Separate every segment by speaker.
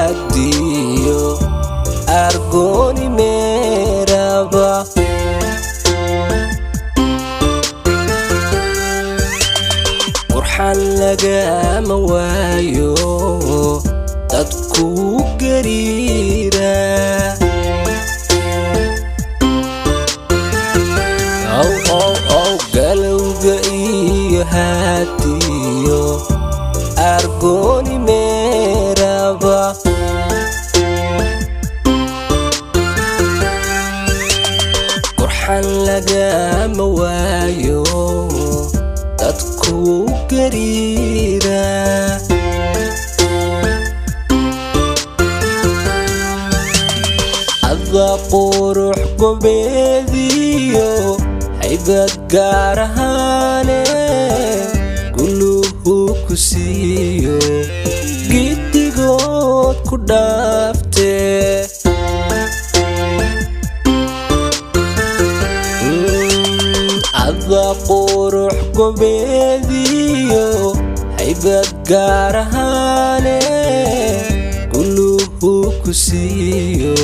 Speaker 1: hadiyo argoni meraba qurxan lagama waayo dadku gariira galowga iyo hadiyo argoni meraba qurxan lagama waayo dadku gariira ada qurux gobeediyo haybad gaar ahaane guluhu ku siiyo giddigood ku dhaafte ada qurux gobeediyo haybad gaar ahaane guluhu ku siiyo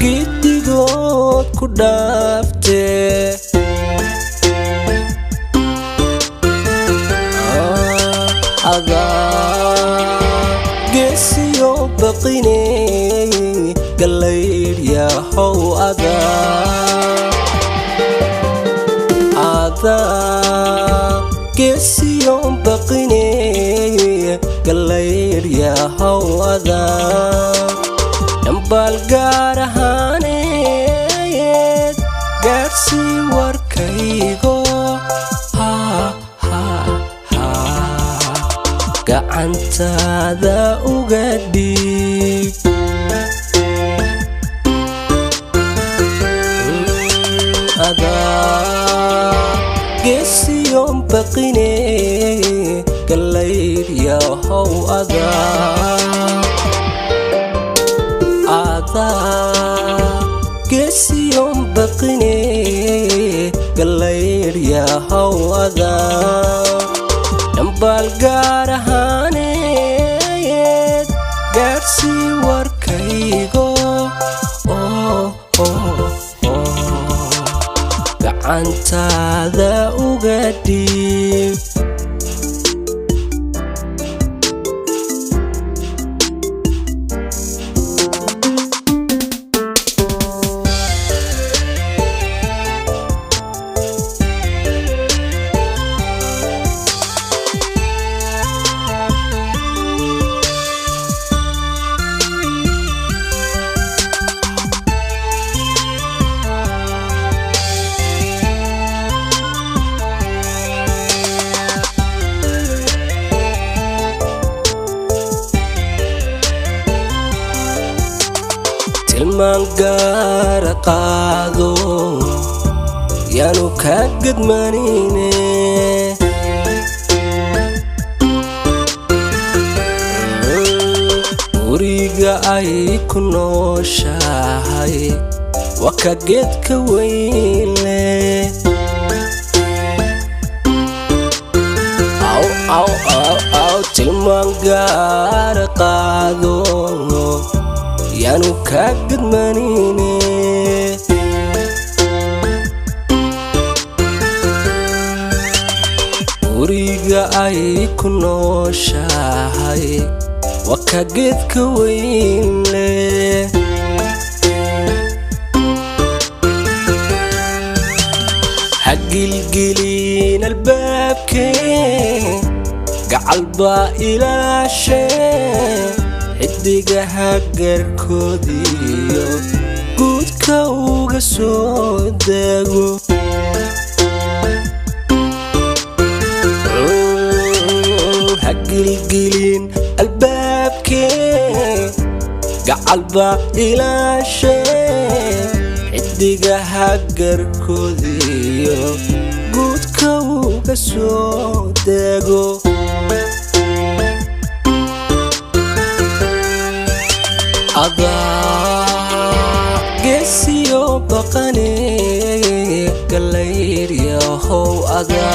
Speaker 1: giddigood ku dhaafte geesiyo baqine galayd yahow ada geesiyo baqine galayd yahow ada dambal gaar ahaaneed gaarsii warkaygo gacantaada uga dhiib geesiyo baqine galayd yahow ada geesiyo baqine galayd yahow ada dambal gaar ahaaneed gaarsii warkaygo gacantaada uga dhiib tilmaan gaara qaado yaanu ka gadmanine guriga ay ku nooshahay waa ka geedka weynle tilmaan gaara qaado yaanu ka gadmanine guriga ay ku nooshahay waa ka geedka weynle hagilgilin albaabkee gacal baa ilaashee xidigaha garkoodiyo guudka uga soo dego hagilgilin albaabkee gacal baa ilaashee xidigaha garkoodiyo guudka uga soo dego geesiyo baqane galayd yahow ada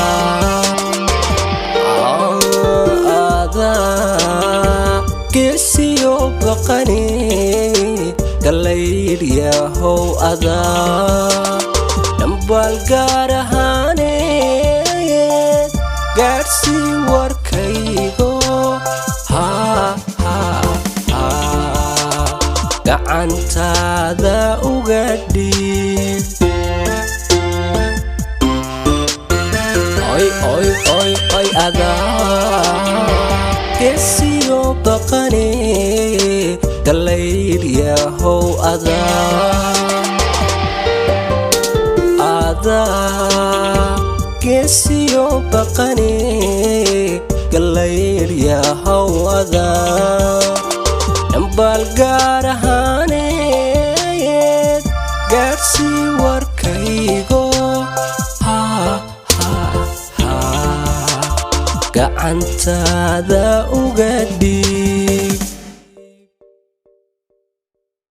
Speaker 1: geesiyo baqani galayr yahow adaa dambal gaar ahaaneed gaarsii warkaygo gacantaada uga dhiib oy adaa geesiyo baqani galayr yahow adaa geesiyo baqani galayr yahow adaa dambal gaar ahaaneed gaarsii warkaygo gacantaada uga dhiib